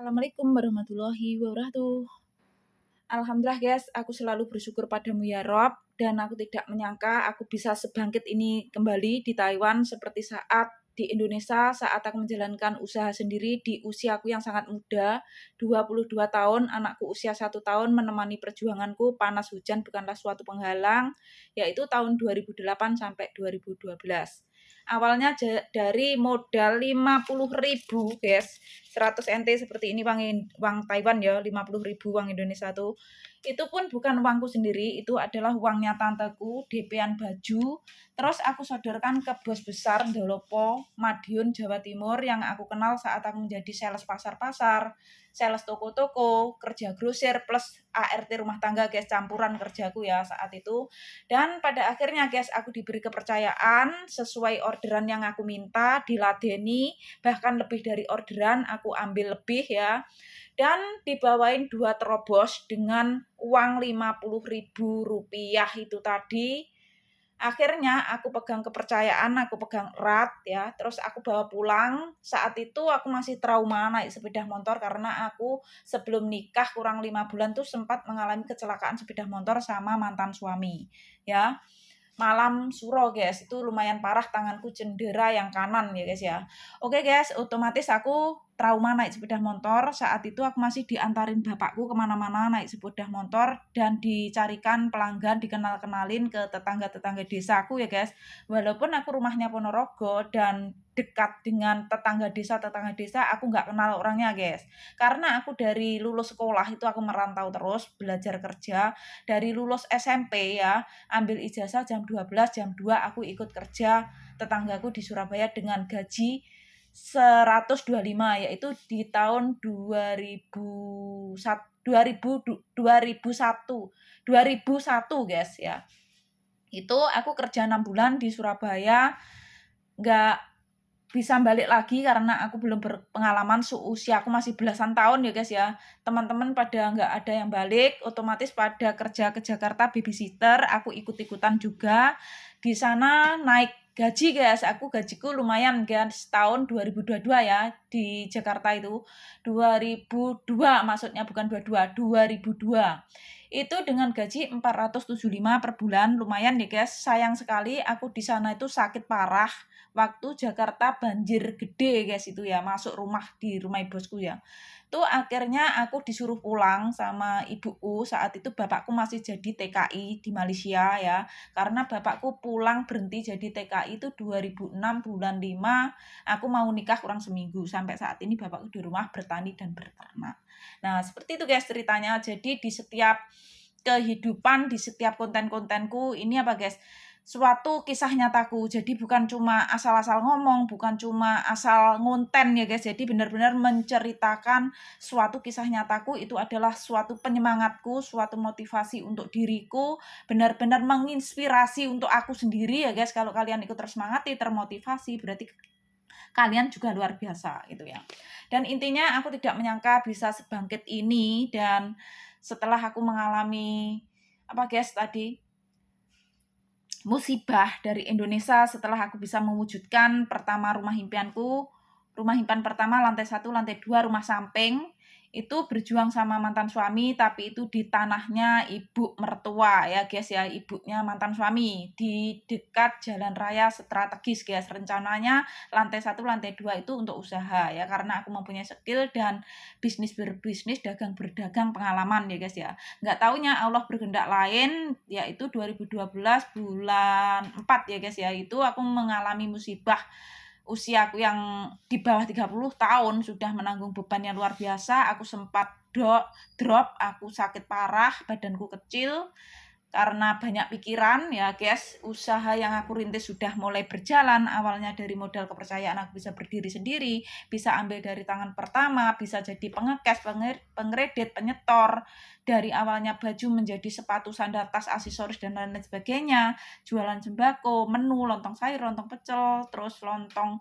Assalamualaikum warahmatullahi wabarakatuh. Alhamdulillah guys, aku selalu bersyukur padamu ya Rob, dan aku tidak menyangka aku bisa sebangkit ini kembali di Taiwan seperti saat di Indonesia saat aku menjalankan usaha sendiri di usiaku yang sangat muda, 22 tahun, anakku usia 1 tahun menemani perjuanganku, panas hujan bukanlah suatu penghalang, yaitu tahun 2008 sampai 2012. Awalnya dari modal 50.000 guys, 100 NT seperti ini uang Taiwan ya, 50.000 uang Indonesia tuh. Itu pun bukan uangku sendiri, itu adalah uangnya tanteku, DP-an baju. Terus aku sodorkan ke bos besar Ndolopo, Madiun, Jawa Timur yang aku kenal saat aku menjadi sales pasar-pasar, sales toko-toko, kerja grosir plus ART rumah tangga guys, campuran kerjaku ya saat itu. Dan pada akhirnya guys, aku diberi kepercayaan sesuai orderan yang aku minta, diladeni, bahkan lebih dari orderan, aku ambil lebih ya. Dan dibawain 2 terobos dengan uang Rp50.000 itu tadi. Akhirnya aku pegang kepercayaan, aku pegang erat ya, terus aku bawa pulang. Saat itu aku masih trauma naik sepeda motor karena aku sebelum nikah kurang 5 bulan tuh sempat mengalami kecelakaan sepeda motor sama mantan suami ya. Malam suro guys, itu lumayan parah, tanganku cedera yang kanan ya guys ya. Oke guys, otomatis aku trauma naik sepeda motor. Saat itu aku masih diantarin bapakku kemana-mana naik sepeda motor dan dicarikan pelanggan, dikenal-kenalin ke tetangga-tetangga desaku ya guys. Walaupun aku rumahnya Ponorogo dan dekat dengan tetangga desa, aku nggak kenal orangnya guys. Karena aku dari lulus sekolah itu aku merantau terus, belajar kerja. Dari lulus SMP ya, ambil ijazah jam 12, jam 2 aku ikut kerja tetanggaku di Surabaya dengan gaji 125, yaitu di tahun 2001 guys ya. Itu aku kerja 6 bulan di Surabaya, nggak bisa balik lagi karena aku belum berpengalaman, seusia aku masih belasan tahun ya guys ya. Teman-teman pada nggak ada yang balik, otomatis pada kerja ke Jakarta babysitter, aku ikut-ikutan juga. Di sana naik gaji guys, aku gajiku lumayan guys, tahun 2022 ya, di Jakarta itu 2002 maksudnya, bukan 22, 2002. Itu dengan gaji 475 per bulan, lumayan ya guys. Sayang sekali aku di sana itu sakit parah waktu Jakarta banjir gede guys itu ya, masuk rumah di rumah bosku ya. Tuh akhirnya aku disuruh pulang sama ibuku, saat itu bapakku masih jadi TKI di Malaysia ya. Karena bapakku pulang berhenti jadi TKI itu 2006 bulan 5, aku mau nikah kurang seminggu. Sampai saat ini bapakku di rumah bertani dan berternak. Nah, seperti itu guys ceritanya. Jadi di setiap kehidupan, di setiap konten-kontenku ini apa guys, suatu kisah nyataku. Jadi bukan cuma asal-asal ngomong, bukan cuma asal ngonten ya guys. Jadi benar-benar menceritakan suatu kisah nyataku, itu adalah suatu penyemangatku, suatu motivasi untuk diriku, benar-benar menginspirasi untuk aku sendiri ya guys. Kalau kalian ikut tersemangati, termotivasi, berarti kalian juga luar biasa gitu ya. Dan intinya aku tidak menyangka bisa sebangkit ini, dan setelah aku mengalami apa guys tadi, musibah dari Indonesia, setelah aku bisa mewujudkan pertama rumah impianku, rumah impian pertama lantai 1, lantai 2 rumah samping, itu berjuang sama mantan suami, tapi itu di tanahnya ibu mertua ya guys ya, ibunya mantan suami, di dekat jalan raya strategis guys. Rencananya lantai 1, lantai 2 itu untuk usaha ya, karena aku mempunyai skill dan bisnis berbisnis, dagang berdagang pengalaman ya guys ya. Nggak taunya Allah berkehendak lain, yaitu 2012 bulan 4 ya guys ya, itu aku mengalami musibah. Usiaku yang di bawah 30 tahun sudah menanggung beban yang luar biasa, aku sempat drop, aku sakit parah, badanku kecil, karena banyak pikiran ya guys. Usaha yang aku rintis sudah mulai berjalan, awalnya dari modal kepercayaan aku bisa berdiri sendiri, bisa ambil dari tangan pertama, bisa jadi pengekes, pengredit, penyetor, dari awalnya baju menjadi sepatu, sandal, tas, aksesoris dan lain-lain sebagainya, jualan sembako, menu, lontong sayur, lontong pecel, terus lontong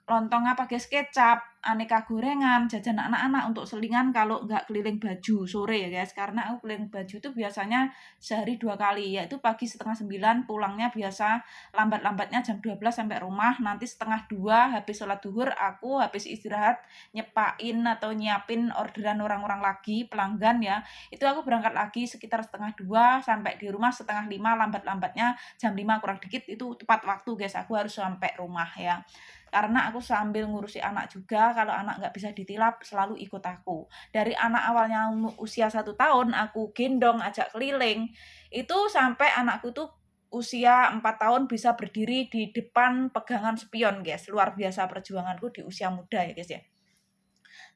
lontong apa guys, kecap, aneka gorengan, jajan anak-anak untuk selingan kalau nggak keliling baju sore ya guys. Karena aku keliling baju itu biasanya sehari 2 kali, yaitu pagi setengah 9, pulangnya biasa lambat-lambatnya jam 12 sampai rumah, nanti setengah 2 habis sholat duhur aku habis istirahat nyepain atau nyiapin orderan orang-orang lagi, pelanggan ya. Itu aku berangkat lagi sekitar setengah 2 sampai di rumah setengah 5, lambat-lambatnya jam 5 kurang dikit itu tepat waktu guys, aku harus sampai rumah ya. Karena aku sambil ngurusi anak juga, kalau anak nggak bisa ditilap selalu ikut aku. Dari anak awalnya usia 1 tahun aku gendong ajak keliling, itu sampai anakku tuh usia 4 tahun bisa berdiri di depan pegangan spion guys. Luar biasa perjuanganku di usia muda ya guys ya.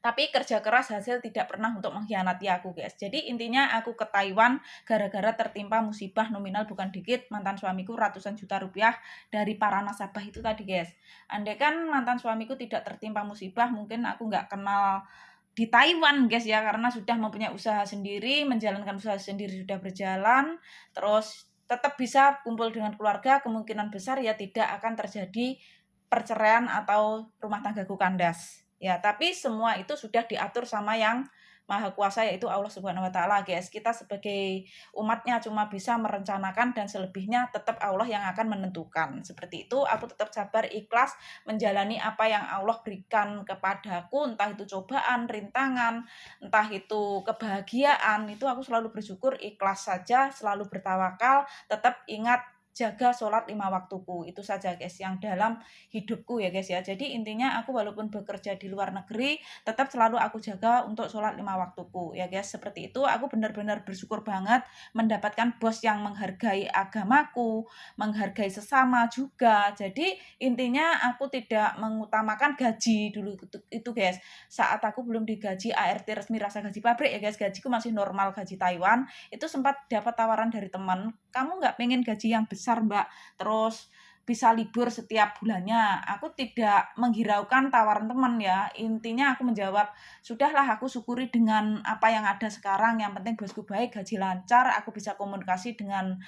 Tapi kerja keras hasil tidak pernah untuk mengkhianati aku guys. Jadi intinya aku ke Taiwan gara-gara tertimpa musibah nominal bukan dikit, mantan suamiku ratusan juta rupiah dari para nasabah itu tadi guys. Andai kan mantan suamiku tidak tertimpa musibah, mungkin aku nggak kenal di Taiwan guys ya, karena sudah mempunyai usaha sendiri, menjalankan usaha sendiri sudah berjalan, terus tetap bisa kumpul dengan keluarga, kemungkinan besar ya tidak akan terjadi perceraian atau rumah tanggaku kandas. Ya, tapi semua itu sudah diatur sama yang Maha Kuasa yaitu Allah Subhanahu wa taala, guys. Kita sebagai umatnya cuma bisa merencanakan dan selebihnya tetap Allah yang akan menentukan. Seperti itu, aku tetap sabar, ikhlas menjalani apa yang Allah berikan kepadaku, entah itu cobaan, rintangan, entah itu kebahagiaan, itu aku selalu bersyukur, ikhlas saja, selalu bertawakal, tetap ingat jaga sholat 5 waktuku. Itu saja guys yang dalam hidupku ya guys ya. Jadi intinya aku walaupun bekerja di luar negeri tetap selalu aku jaga untuk sholat 5 waktuku ya guys. Seperti itu aku benar-benar bersyukur banget mendapatkan bos yang menghargai agamaku, menghargai sesama juga. Jadi intinya aku tidak mengutamakan gaji dulu itu guys. Saat aku belum digaji ART resmi rasa gaji pabrik ya guys, gajiku masih normal gaji Taiwan. Itu sempat dapat tawaran dari teman, kamu nggak pengen gaji yang besar mbak, terus bisa libur setiap bulannya. Aku tidak menghiraukan tawaran teman ya. Intinya aku menjawab, sudahlah aku syukuri dengan apa yang ada sekarang. Yang penting bosku baik, gaji lancar, aku bisa komunikasi dengan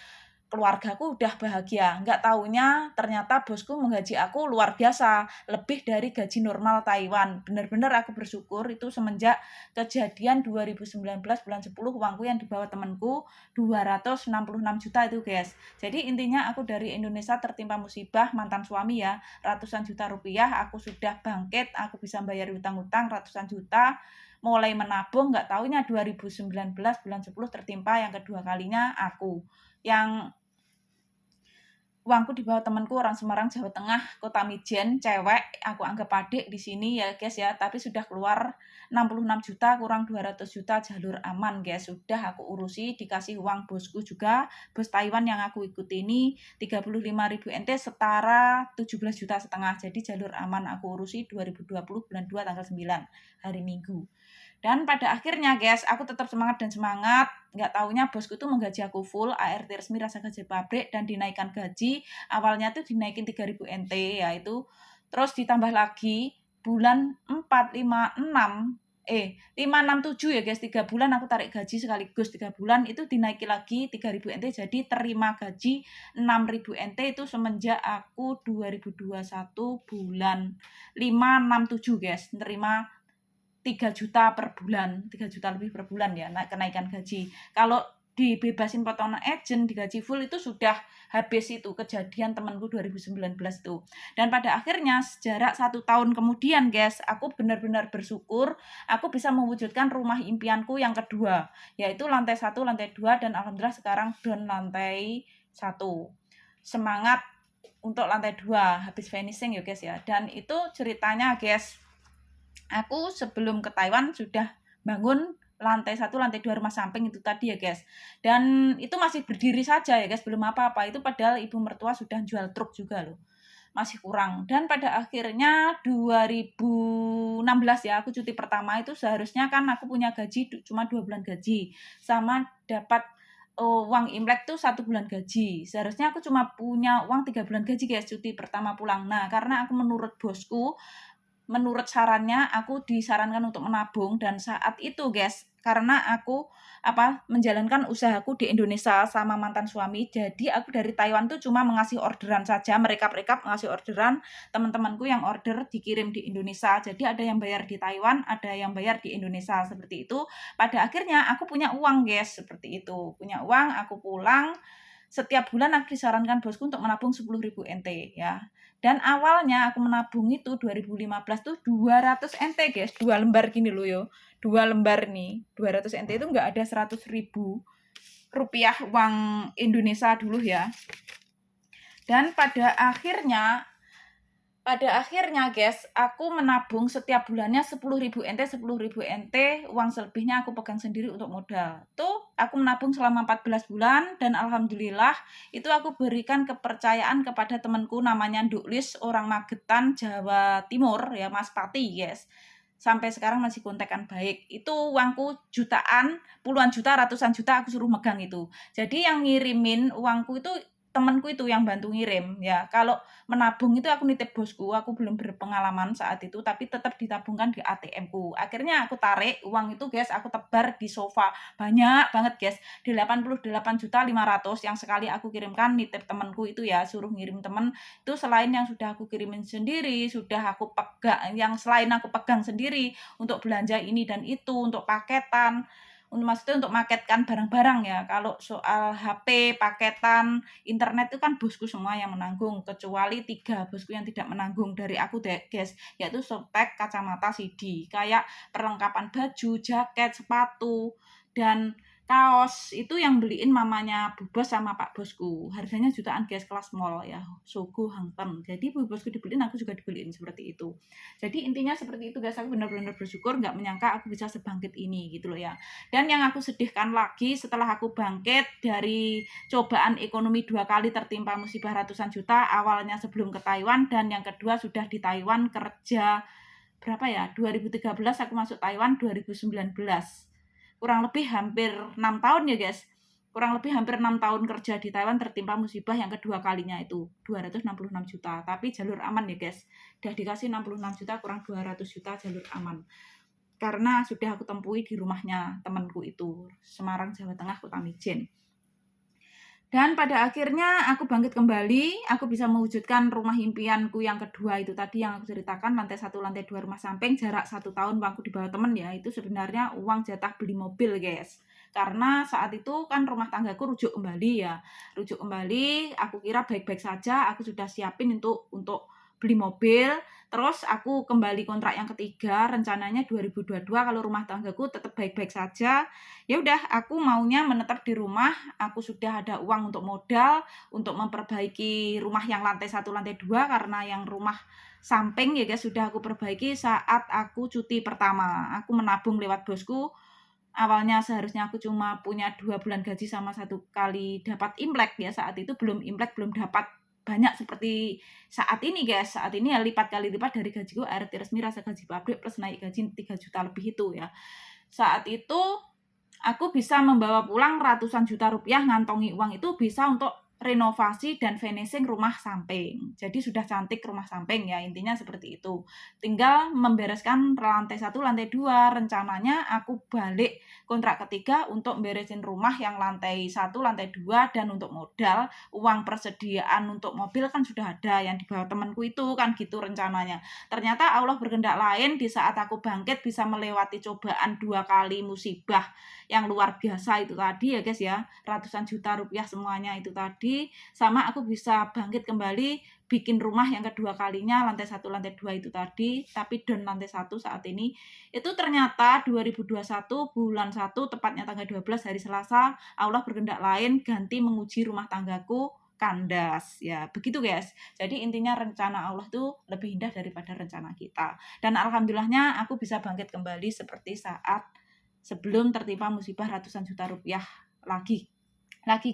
keluargaku udah bahagia. Nggak taunya ternyata bosku menggaji aku luar biasa, lebih dari gaji normal Taiwan. Bener-bener aku bersyukur itu semenjak kejadian 2019 bulan 10 uangku yang dibawa temanku 266 juta itu guys. Jadi intinya aku dari Indonesia tertimpa musibah mantan suami ya, ratusan juta rupiah, aku sudah bangkit, aku bisa bayar utang-utang ratusan juta, mulai menabung, nggak taunya 2019 bulan 10 tertimpa yang kedua kalinya aku. Yang uangku dibawa temanku orang Semarang, Jawa Tengah, Kota Mijen, cewek, aku anggap adik di sini ya guys ya, tapi sudah keluar 66 juta kurang 200 juta jalur aman guys, sudah aku urusi, dikasih uang bosku juga, bos Taiwan yang aku ikuti ini 35.000 NT setara 17,5 juta, jadi jalur aman aku urusi 2020 bulan 2 tanggal 9 hari Minggu. Dan pada akhirnya guys, aku tetap semangat dan semangat. Nggak taunya bosku tuh menggaji aku full, ART resmi rasa gaji pabrik, dan dinaikkan gaji. Awalnya tuh dinaikin 3.000 NT, yaitu terus ditambah lagi bulan 4, 5, 6, 5, 6, 7 ya guys, 3 bulan aku tarik gaji sekaligus 3 bulan, itu dinaiki lagi 3.000 NT, jadi terima gaji 6.000 NT itu semenjak aku 2021 bulan 5, 6, 7 guys, terima 3 juta per bulan, 3 juta lebih per bulan ya, kenaikan gaji. Kalau dibebasin potongan agent, digaji full itu sudah habis itu kejadian temanku 2019 itu. Dan pada akhirnya jarak 1 tahun kemudian guys, aku benar-benar bersyukur aku bisa mewujudkan rumah impianku yang kedua, yaitu lantai 1, lantai 2, dan alhamdulillah sekarang down lantai 1. Semangat untuk lantai 2 habis finishing ya guys ya. Dan itu ceritanya guys, aku sebelum ke Taiwan sudah bangun lantai 1, lantai 2 rumah samping itu tadi ya guys. Dan itu masih berdiri saja ya guys, belum apa-apa. Itu padahal ibu mertua sudah jual truk juga loh. Masih kurang. Dan pada akhirnya 2016 ya, aku cuti pertama itu seharusnya kan aku punya gaji cuma 2 bulan gaji. Sama dapat uang Imlek tuh 1 bulan gaji. Seharusnya aku cuma punya uang 3 bulan gaji guys, cuti pertama pulang. Nah, karena aku menurut bosku menurut sarannya aku disarankan untuk menabung, dan saat itu guys, karena aku menjalankan usahaku di Indonesia sama mantan suami, jadi aku dari Taiwan tuh cuma mengasih orderan saja, mereka ngasih orderan, teman-temanku yang order dikirim di Indonesia. Jadi ada yang bayar di Taiwan, ada yang bayar di Indonesia, seperti itu. Pada akhirnya aku punya uang guys, seperti itu. Punya uang, aku pulang setiap bulan aku disarankan bosku untuk menabung 10.000 NT ya. Dan awalnya aku menabung itu 2015 tuh 200 NT guys, 2 lembar gini loh yo. 2 lembar nih, 200 NT itu enggak ada 100.000 rupiah uang Indonesia dulu ya. Dan pada akhirnya guys, aku menabung setiap bulannya 10.000 NT, 10.000 NT, uang selebihnya aku pegang sendiri untuk modal. Tuh, aku menabung selama 14 bulan, dan alhamdulillah itu aku berikan kepercayaan kepada temanku namanya Nduklis, orang Magetan, Jawa Timur ya, Mas Pati guys. Sampai sekarang masih kontekan baik. Itu uangku jutaan, puluhan juta, ratusan juta aku suruh megang itu. Jadi yang ngirimin uangku itu temanku itu yang bantu ngirim ya. Kalau menabung itu aku nitip bosku, aku belum berpengalaman saat itu, tapi tetap ditabungkan di ATM-ku. Akhirnya aku tarik uang itu guys, aku tebar di sofa, banyak banget guys, 88.500.000 yang sekali aku kirimkan nitip temanku itu ya, suruh ngirim temen itu, selain yang sudah aku kirimin sendiri, sudah aku pegang, yang selain aku pegang sendiri untuk belanja ini dan itu, untuk paketan, maksudnya untuk maketkan barang-barang ya. Kalau soal HP, paketan, internet itu kan bosku semua yang menanggung, kecuali 3 bosku yang tidak menanggung dari aku guys, yaitu softtek, kacamata, CD, kayak perlengkapan baju, jaket, sepatu, dan kaos itu yang beliin mamanya Bu Bos sama Pak Bosku. Harganya jutaan guys, kelas mall ya, Sogo, Hangten. Jadi Bu Bosku dibeliin, aku juga dibeliin, seperti itu. Jadi intinya seperti itu guys, aku benar-benar bersyukur, nggak menyangka aku bisa sebangkit ini gitu loh ya. Dan yang aku sedihkan lagi, setelah aku bangkit dari cobaan ekonomi 2 kali tertimpa musibah ratusan juta, awalnya sebelum ke Taiwan, dan yang kedua sudah di Taiwan kerja berapa ya, 2013 aku masuk Taiwan, 2019 kurang lebih hampir 6 tahun ya guys, kurang lebih hampir 6 tahun kerja di Taiwan, tertimpa musibah yang kedua kalinya itu 266 juta, tapi jalur aman ya guys, udah dikasih 66 juta kurang 200 juta jalur aman, karena sudah aku temui di rumahnya temanku itu, Semarang, Jawa Tengah, Kota Mijen. Dan pada akhirnya aku bangkit kembali, aku bisa mewujudkan rumah impianku yang kedua itu tadi yang aku ceritakan, lantai 1, lantai 2 rumah samping, jarak 1 tahun uangku di bawah temen ya, itu sebenarnya uang jatah beli mobil guys. Karena saat itu kan rumah tanggaku rujuk kembali ya, aku kira baik-baik saja, aku sudah siapin untuk beli mobil, terus aku kembali kontrak yang ketiga, rencananya 2022 kalau rumah tanggaku tetap baik-baik saja. Ya udah, aku maunya menetap di rumah, aku sudah ada uang untuk modal, untuk memperbaiki rumah yang lantai 1, lantai 2, karena yang rumah samping ya guys sudah aku perbaiki saat aku cuti pertama. Aku menabung lewat bosku. Awalnya seharusnya aku cuma punya 2 bulan gaji sama 1 kali dapat Imlek ya, saat itu belum Imlek, belum dapat banyak seperti saat ini guys. Saat ini ya lipat kali lipat dari gajiku ART resmi, rasa gaji pabrik plus naik gaji 3 juta lebih itu ya. Saat itu aku bisa membawa pulang ratusan juta rupiah, ngantongi uang itu bisa untuk renovasi dan finishing rumah samping. Jadi sudah cantik rumah samping ya, intinya seperti itu. Tinggal membereskan lantai 1, lantai 2. Rencananya aku balik kontrak ketiga untuk beresin rumah yang lantai 1, lantai 2, dan untuk modal, uang persediaan untuk mobil kan sudah ada yang dibawa temanku itu kan gitu rencananya. Ternyata Allah berkehendak lain, di saat aku bangkit bisa melewati cobaan 2 kali musibah yang luar biasa itu tadi ya guys ya, ratusan juta rupiah semuanya itu tadi, sama aku bisa bangkit kembali bikin rumah yang kedua kalinya, lantai 1, lantai 2 itu tadi, tapi down lantai 1 saat ini. Itu ternyata 2021 bulan 1 tepatnya tanggal 12 hari Selasa, Allah berkehendak lain ganti menguji rumah tanggaku kandas ya, begitu guys. Jadi intinya rencana Allah tuh lebih indah daripada rencana kita, dan alhamdulillahnya aku bisa bangkit kembali seperti saat sebelum tertimpa musibah ratusan juta rupiah lagi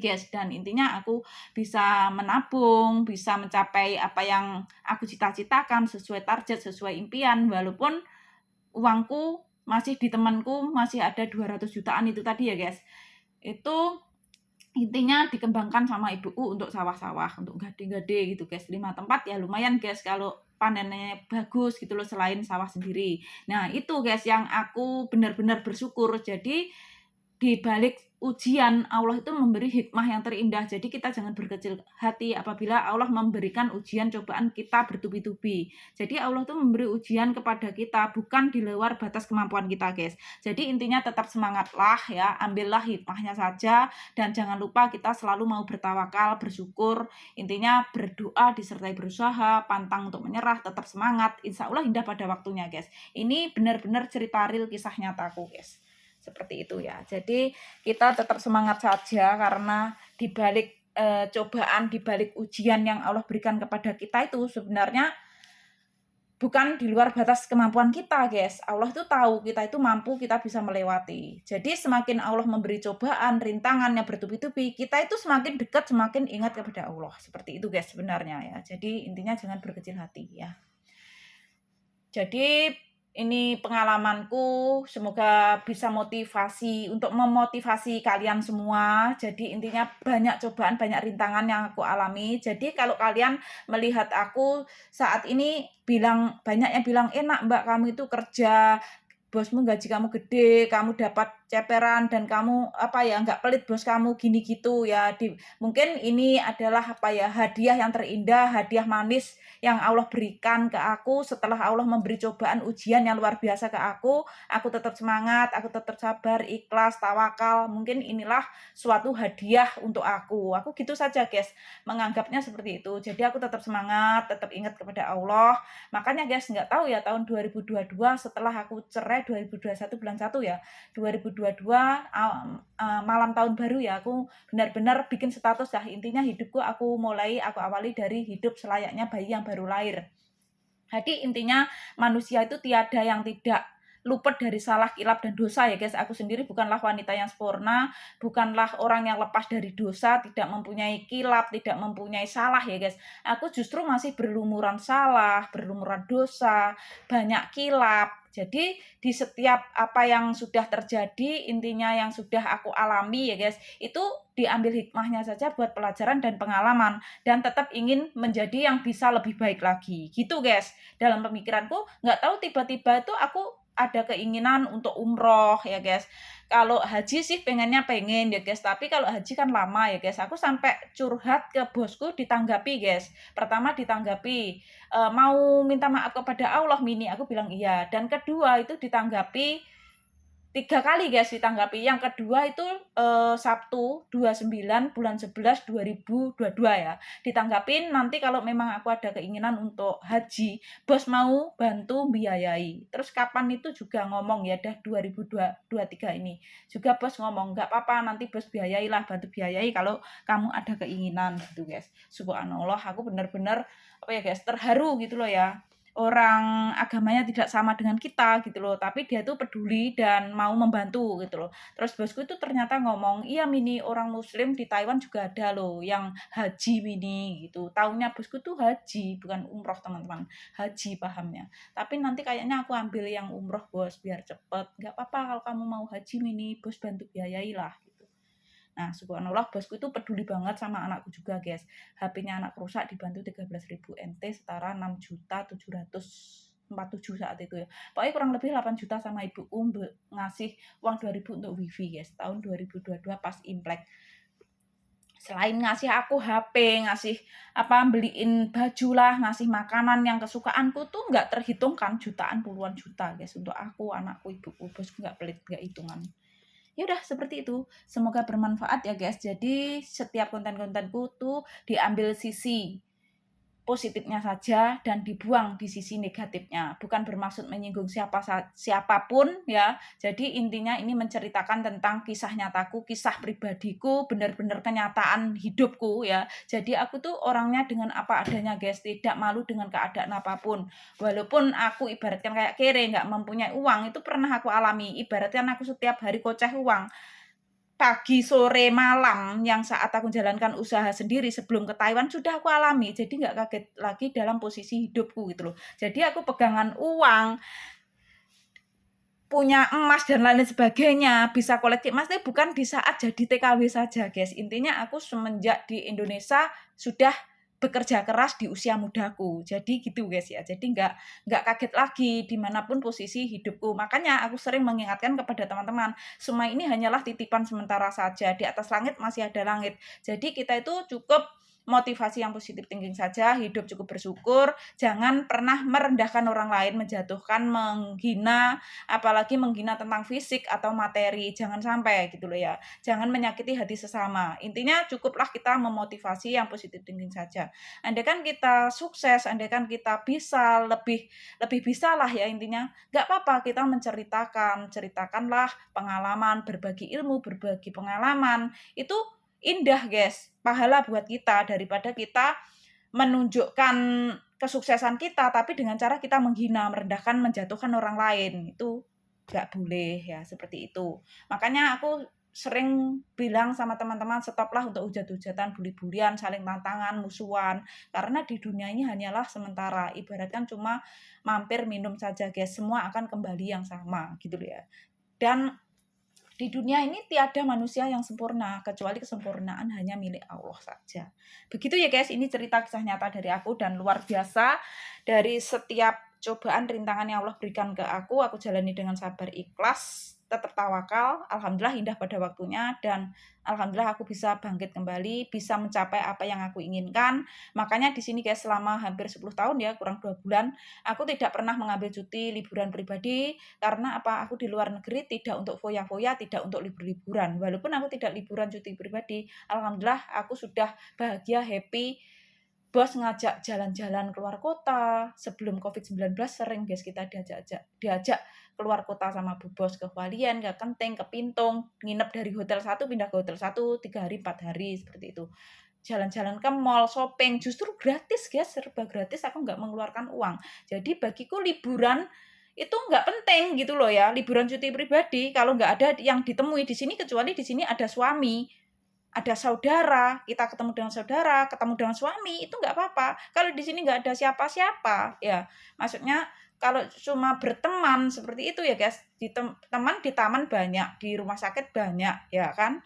guys. Dan intinya aku bisa menabung, bisa mencapai apa yang aku cita-citakan sesuai target, sesuai impian, walaupun uangku masih di temanku masih ada 200 jutaan itu tadi ya guys. Itu intinya dikembangkan sama ibuku untuk sawah-sawah, untuk gade-gade gitu guys. 5 tempat ya lumayan guys kalau panennya bagus gitu loh selain sawah sendiri. Nah itu guys yang aku benar-benar bersyukur. Jadi di balik ujian Allah itu memberi hikmah yang terindah. Jadi kita jangan berkecil hati apabila Allah memberikan ujian cobaan kita bertubi-tubi. Jadi Allah itu memberi ujian kepada kita bukan di luar batas kemampuan kita guys. Jadi intinya tetap semangatlah ya, ambillah hikmahnya saja dan jangan lupa kita selalu mau bertawakal, bersyukur. Intinya berdoa disertai berusaha, pantang untuk menyerah, tetap semangat. Insya Allah indah pada waktunya guys. Ini benar-benar cerita real kisah nyataku guys. Seperti itu ya. Jadi kita tetap semangat saja karena dibalik cobaan, dibalik ujian yang Allah berikan kepada kita itu sebenarnya bukan di luar batas kemampuan kita guys. Allah itu tahu kita itu mampu, kita bisa melewati. Jadi semakin Allah memberi cobaan, rintangan yang bertubi-tubi, kita itu semakin dekat, semakin ingat kepada Allah. Seperti itu guys sebenarnya ya. Jadi intinya jangan berkecil hati ya. Jadi ini pengalamanku, semoga bisa motivasi untuk memotivasi kalian semua. Jadi intinya banyak cobaan, banyak rintangan yang aku alami. Jadi kalau kalian melihat aku saat ini banyak yang bilang enak Mbak kamu itu kerja, bosmu gaji kamu gede, kamu dapat ceperan dan kamu nggak pelit bos kamu gini gitu ya. Mungkin ini adalah hadiah yang terindah, hadiah manis yang Allah berikan ke aku setelah Allah memberi cobaan ujian yang luar biasa ke aku tetap semangat, aku tetap sabar, ikhlas, tawakal. Mungkin inilah suatu hadiah untuk aku. Aku gitu saja guys, menganggapnya seperti itu. Jadi aku tetap semangat, tetap ingat kepada Allah. Makanya guys, nggak tahu ya tahun 2022 setelah aku cerai 2021 bulan 1 ya, 2022 malam tahun baru ya, aku benar-benar bikin status lah. Intinya hidupku aku awali dari hidup selayaknya bayi yang baru lahir. Jadi intinya manusia itu tiada yang tidak luput dari salah, kilap, dan dosa ya guys. Aku sendiri bukanlah wanita yang sempurna, bukanlah orang yang lepas dari dosa, tidak mempunyai kilap, tidak mempunyai salah ya guys. Aku justru masih berlumuran salah, berlumuran dosa, banyak kilap. Jadi di setiap apa yang sudah terjadi, intinya yang sudah aku alami ya guys, itu diambil hikmahnya saja buat pelajaran dan pengalaman, dan tetap ingin menjadi yang bisa lebih baik lagi gitu guys. Dalam pemikiranku, nggak tahu tiba-tiba itu aku ada keinginan untuk umroh ya guys. Kalau haji sih pengen ya guys, tapi kalau haji kan lama ya guys. Aku sampai curhat ke bosku, ditanggapi guys. Pertama ditanggapi, mau minta maaf kepada Allah Mini, aku bilang iya. Dan kedua itu ditanggapi 3 kali guys ditanggapi. Yang kedua itu Sabtu 29 bulan 11 2022 ya. Ditanggapin nanti kalau memang aku ada keinginan untuk haji, bos mau bantu biayai. Terus kapan itu juga ngomong ya, dah 2023 ini. Juga bos ngomong, enggak apa-apa nanti bos biayailah, bantu biayai kalau kamu ada keinginan gitu guys. Subhanallah, aku benar-benar guys, terharu gitu loh ya. Orang agamanya tidak sama dengan kita gitu loh, tapi dia tuh peduli dan mau membantu gitu loh. Terus bosku itu ternyata ngomong, iya Mini, orang muslim di Taiwan juga ada loh yang haji Mini gitu. Taunya bosku tuh haji, bukan umroh teman-teman, haji pahamnya. Tapi nanti kayaknya aku ambil yang umroh bos, biar cepet. Gak apa-apa kalau kamu mau haji Mini, bos bantu biayai lah. Nah, subhanallah bosku itu peduli banget sama anakku juga guys. HP-nya anak rusak dibantu 13.000 NT setara 6.747.000 saat itu ya. Pokoknya kurang lebih 8 juta sama ibuku ngasih uang 2.000 untuk wifi guys. Tahun 2022 pas Imlek. Selain ngasih aku HP, ngasih beliin baju lah, ngasih makanan yang kesukaanku tuh nggak terhitungkan, jutaan, puluhan juta guys untuk aku, anakku, ibuku. Bosku nggak pelit, nggak hitungan. Ya udah seperti itu. Semoga bermanfaat ya guys. Jadi setiap konten-kontenku tuh diambil sisi positifnya saja dan dibuang di sisi negatifnya. Bukan bermaksud menyinggung siapapun ya. Jadi intinya ini menceritakan tentang kisah nyataku, kisah pribadiku, benar-benar kenyataan hidupku ya. Jadi aku tuh orangnya dengan apa adanya guys, tidak malu dengan keadaan apapun. Walaupun aku ibaratkan kayak kere, nggak mempunyai uang, itu pernah aku alami. Ibaratkan aku setiap hari koceh uang, pagi, sore, malam, yang saat aku jalankan usaha sendiri sebelum ke Taiwan sudah aku alami. Jadi nggak kaget lagi dalam posisi hidupku gitu loh. Jadi aku pegangan uang punya emas dan lain sebagainya, bisa koleksi emas itu bukan di saat jadi TKW saja, guys. Intinya aku semenjak di Indonesia sudah bekerja keras di usia mudaku. Jadi gitu, guys ya. Jadi nggak kaget lagi dimanapun posisi hidupku. Makanya aku sering mengingatkan kepada teman-teman, semua ini hanyalah titipan sementara saja. Di atas langit masih ada langit. Jadi kita itu cukup motivasi yang positif thinking saja, hidup cukup bersyukur, jangan pernah merendahkan orang lain, menjatuhkan, menghina, apalagi menghina tentang fisik atau materi, jangan sampai gitu loh ya. Jangan menyakiti hati sesama. Intinya cukuplah kita memotivasi yang positif thinking saja. Andaikan kita sukses, andaikan kita bisa lebih bisa lah ya intinya. Nggak apa-apa kita ceritakanlah pengalaman, berbagi ilmu, berbagi pengalaman. Itu indah, guys. Pahala buat kita daripada kita menunjukkan kesuksesan kita tapi dengan cara kita menghina, merendahkan, menjatuhkan orang lain. Itu nggak boleh ya, seperti itu. Makanya aku sering bilang sama teman-teman, stoplah untuk hujat-hujatan, bully-bulian, saling tantangan, musuhan. Karena di dunia ini hanyalah sementara. Ibaratkan cuma mampir minum saja, guys. Semua akan kembali yang sama gitu ya. Dan di dunia ini tiada manusia yang sempurna, kecuali kesempurnaan hanya milik Allah saja. Begitu ya guys, ini cerita kisah nyata dari aku dan luar biasa. Dari setiap cobaan, rintangan yang Allah berikan ke aku jalani dengan sabar ikhlas, tetap tawakal. Alhamdulillah indah pada waktunya dan alhamdulillah aku bisa bangkit kembali, bisa mencapai apa yang aku inginkan. Makanya di sini guys selama hampir 10 tahun ya, kurang 2 bulan, aku tidak pernah mengambil cuti liburan pribadi. Karena apa? Aku di luar negeri tidak untuk foya-foya, tidak untuk libur-liburan. Walaupun aku tidak liburan cuti pribadi, alhamdulillah aku sudah bahagia, happy. Bos ngajak jalan-jalan keluar kota. Sebelum COVID-19 sering guys kita diajak keluar kota sama Bu Bos ke Hualien, ke Kenting, ke Pintung, nginep dari hotel satu pindah ke hotel satu 3 hari 4 hari seperti itu. Jalan-jalan ke mall, shopping, justru gratis guys, serba gratis, aku nggak mengeluarkan uang. Jadi bagiku liburan itu nggak penting gitu loh ya, liburan cuti pribadi kalau nggak ada yang ditemui di sini, kecuali di sini ada suami, ada saudara, kita ketemu dengan saudara, ketemu dengan suami, itu nggak apa-apa. Kalau di sini nggak ada siapa-siapa, ya maksudnya kalau cuma berteman seperti itu ya guys, teman di taman banyak, di rumah sakit banyak, ya kan?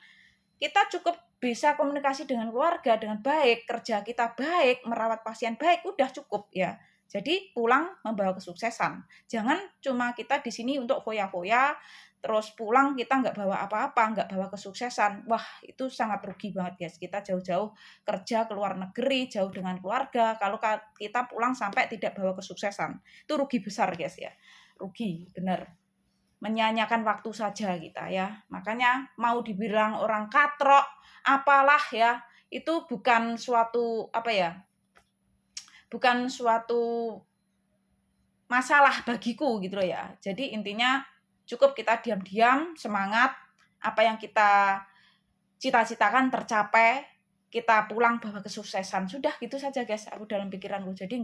Kita cukup bisa komunikasi dengan keluarga dengan baik, kerja kita baik, merawat pasien baik, udah cukup ya. Jadi pulang membawa kesuksesan. Jangan cuma kita di sini untuk foya-foya, terus pulang kita nggak bawa apa-apa, nggak bawa kesuksesan. Wah, itu sangat rugi banget guys. Kita jauh-jauh kerja ke luar negeri, jauh dengan keluarga. Kalau kita pulang sampai tidak bawa kesuksesan, itu rugi besar guys ya. Rugi, bener. Menyanyiakan waktu saja kita ya. Makanya mau dibilang orang katrok, apalah ya, itu bukan suatu apa ya? Bukan suatu masalah bagiku gitu loh ya. Jadi intinya cukup kita diam-diam, semangat, apa yang kita cita-citakan tercapai, kita pulang bawa kesuksesan. Sudah gitu saja guys, aku dalam pikiranku. Jadi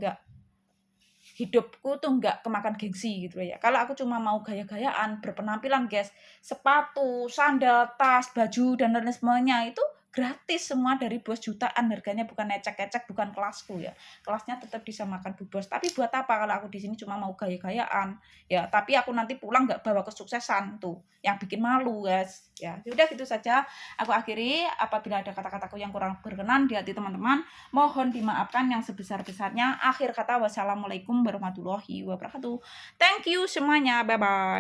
hidupku tuh nggak kemakan gengsi gitu ya. Kalau aku cuma mau gaya-gayaan, berpenampilan guys, sepatu, sandal, tas, baju, dan lain semuanya itu gratis semua dari bos, jutaan harganya, bukan ecek-ecek, bukan kelasku ya. Kelasnya tetap disamakan Bu Bos. Tapi buat apa kalau aku di sini cuma mau gaya-gayaan ya, tapi aku nanti pulang nggak bawa kesuksesan tuh, yang bikin malu guys ya. Sudah gitu saja aku akhiri. Apabila ada kata-kataku yang kurang berkenan di hati teman-teman, mohon dimaafkan yang sebesar-besarnya. Akhir kata, wassalamualaikum warahmatullahi wabarakatuh. Thank you semuanya, bye bye.